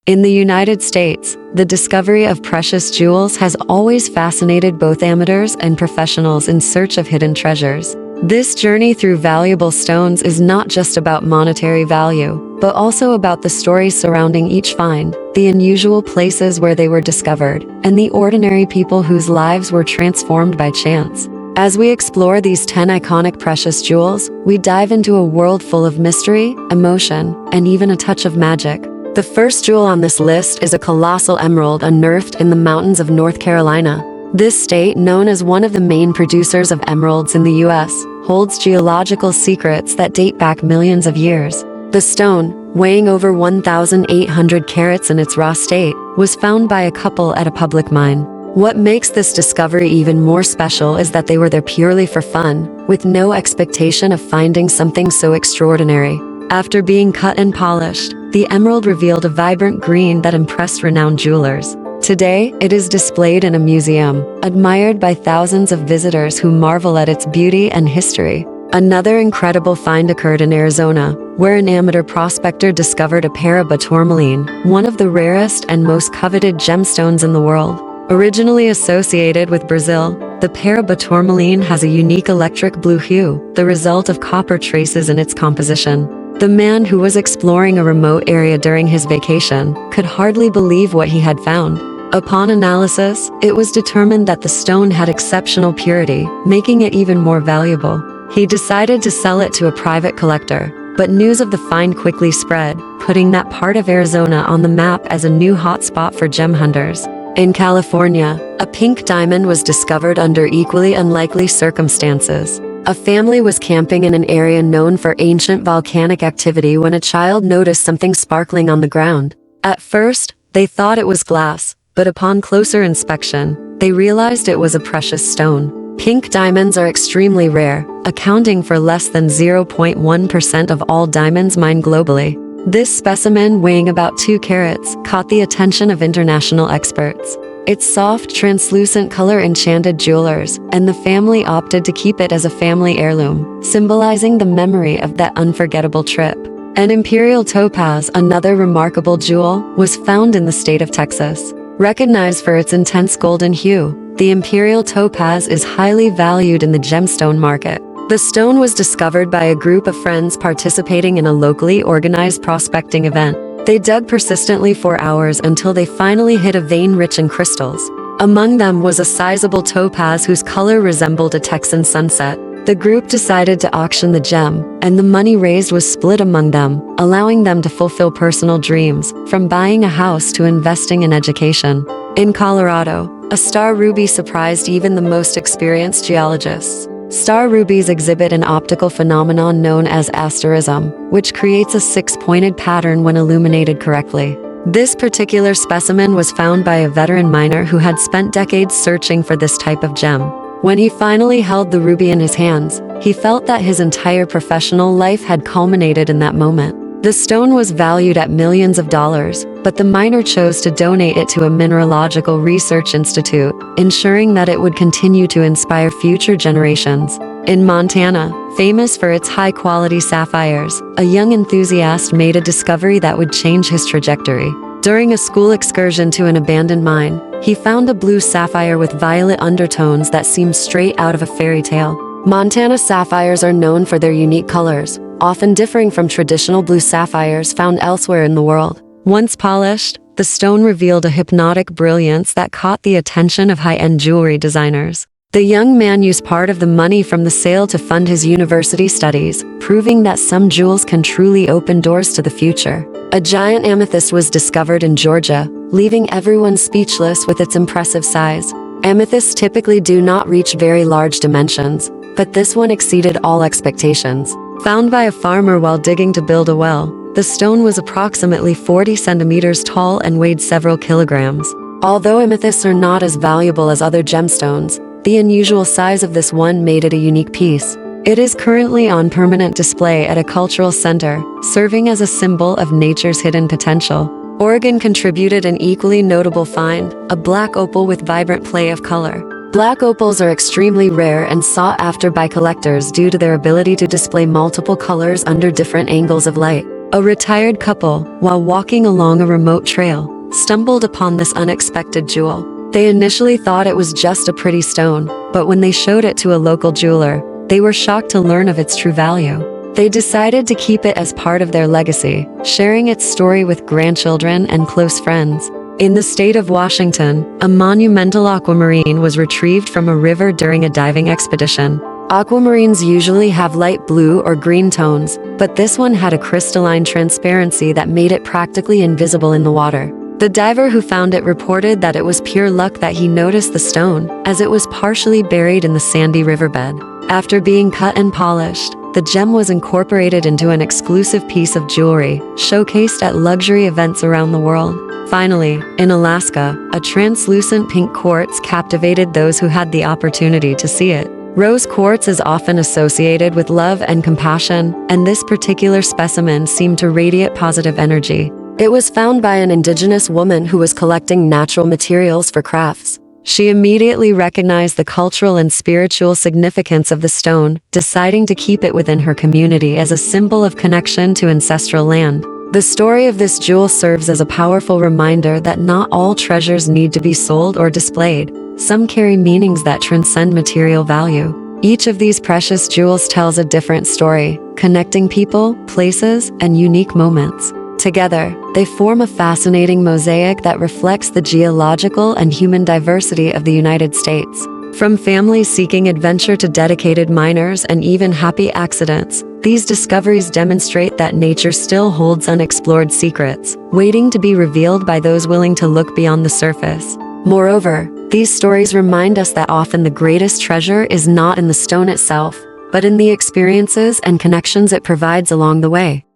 In the United States, the discovery of precious jewels has always fascinated both amateurs and professionals in search of hidden treasures. This journey through valuable stones is not just about monetary value, but also about the stories surrounding each find, the unusual places where they were discovered, and the ordinary people whose lives were transformed by chance. As we explore these 10 iconic precious jewels, we dive into a world full of mystery, emotion, and even a touch of magic. The first jewel on this list is a colossal emerald unearthed in the mountains of North Carolina. This state, known as one of the main producers of emeralds in the U.S., holds geological secrets that date back millions of years. The stone, weighing over 1,800 carats in its raw state, was found by a couple at a public mine. What makes this discovery even more special is that they were there purely for fun, with no expectation of finding something so extraordinary. After being cut and polished, the emerald revealed a vibrant green that impressed renowned jewelers. Today, it is displayed in a museum, admired by thousands of visitors who marvel at its beauty and history. Another incredible find occurred in Arizona, where an amateur prospector discovered a para-tourmaline, one of the rarest and most coveted gemstones in the world. Originally associated with Brazil, the para-tourmaline has a unique electric blue hue, the result of copper traces in its composition. The man, who was exploring a remote area during his vacation, could hardly believe what he had found. Upon analysis, it was determined that the stone had exceptional purity, making it even more valuable. He decided to sell it to a private collector, but news of the find quickly spread, putting that part of Arizona on the map as a new hotspot for gem hunters. In California, a pink diamond was discovered under equally unlikely circumstances. A family was camping in an area known for ancient volcanic activity when a child noticed something sparkling on the ground. At first, they thought it was glass, but upon closer inspection, they realized it was a precious stone. Pink diamonds are extremely rare, accounting for less than 0.1% of all diamonds mined globally. This specimen, weighing about 2 carats, caught the attention of international experts. Its soft, translucent color enchanted jewelers, and the family opted to keep it as a family heirloom, symbolizing the memory of that unforgettable trip. An imperial topaz, another remarkable jewel, was found in the state of Texas. Recognized for its intense golden hue, the imperial topaz is highly valued in the gemstone market. The stone was discovered by a group of friends participating in a locally organized prospecting event. They dug persistently for hours until they finally hit a vein rich in crystals. Among them was a sizable topaz whose color resembled a Texan sunset. The group decided to auction the gem, and the money raised was split among them, allowing them to fulfill personal dreams, from buying a house to investing in education. In Colorado, a star ruby surprised even the most experienced geologists. Star rubies exhibit an optical phenomenon known as asterism, which creates a 6-pointed pattern when illuminated correctly. This particular specimen was found by a veteran miner who had spent decades searching for this type of gem. When he finally held the ruby in his hands, he felt that his entire professional life had culminated in that moment. The stone was valued at millions of dollars, but the miner chose to donate it to a mineralogical research institute, ensuring that it would continue to inspire future generations. In Montana, famous for its high-quality sapphires, a young enthusiast made a discovery that would change his trajectory. During a school excursion to an abandoned mine, he found a blue sapphire with violet undertones that seemed straight out of a fairy tale. Montana sapphires are known for their unique colors, often differing from traditional blue sapphires found elsewhere in the world. Once polished, the stone revealed a hypnotic brilliance that caught the attention of high-end jewelry designers. The young man used part of the money from the sale to fund his university studies, proving that some jewels can truly open doors to the future. A giant amethyst was discovered in Georgia, leaving everyone speechless with its impressive size. Amethysts typically do not reach very large dimensions, but this one exceeded all expectations. Found by a farmer while digging to build a well, the stone was approximately 40 centimeters tall and weighed several kilograms. Although amethysts are not as valuable as other gemstones, the unusual size of this one made it a unique piece. It is currently on permanent display at a cultural center, serving as a symbol of nature's hidden potential. Oregon contributed an equally notable find, a black opal with vibrant play of color. Black opals are extremely rare and sought after by collectors due to their ability to display multiple colors under different angles of light. A retired couple, while walking along a remote trail, stumbled upon this unexpected jewel. They initially thought it was just a pretty stone, but when they showed it to a local jeweler, they were shocked to learn of its true value. They decided to keep it as part of their legacy, sharing its story with grandchildren and close friends. In the state of Washington, a monumental aquamarine was retrieved from a river during a diving expedition. Aquamarines usually have light blue or green tones, but this one had a crystalline transparency that made it practically invisible in the water. The diver who found it reported that it was pure luck that he noticed the stone, as it was partially buried in the sandy riverbed. After being cut and polished, the gem was incorporated into an exclusive piece of jewelry, showcased at luxury events around the world. Finally, in Alaska, a translucent pink quartz captivated those who had the opportunity to see it. Rose quartz is often associated with love and compassion, and this particular specimen seemed to radiate positive energy. It was found by an indigenous woman who was collecting natural materials for crafts. She immediately recognized the cultural and spiritual significance of the stone, deciding to keep it within her community as a symbol of connection to ancestral land. The story of this jewel serves as a powerful reminder that not all treasures need to be sold or displayed. Some carry meanings that transcend material value. Each of these precious jewels tells a different story, connecting people, places, and unique moments. Together, they form a fascinating mosaic that reflects the geological and human diversity of the United States. From families seeking adventure to dedicated miners and even happy accidents, these discoveries demonstrate that nature still holds unexplored secrets, waiting to be revealed by those willing to look beyond the surface. Moreover, these stories remind us that often the greatest treasure is not in the stone itself, but in the experiences and connections it provides along the way.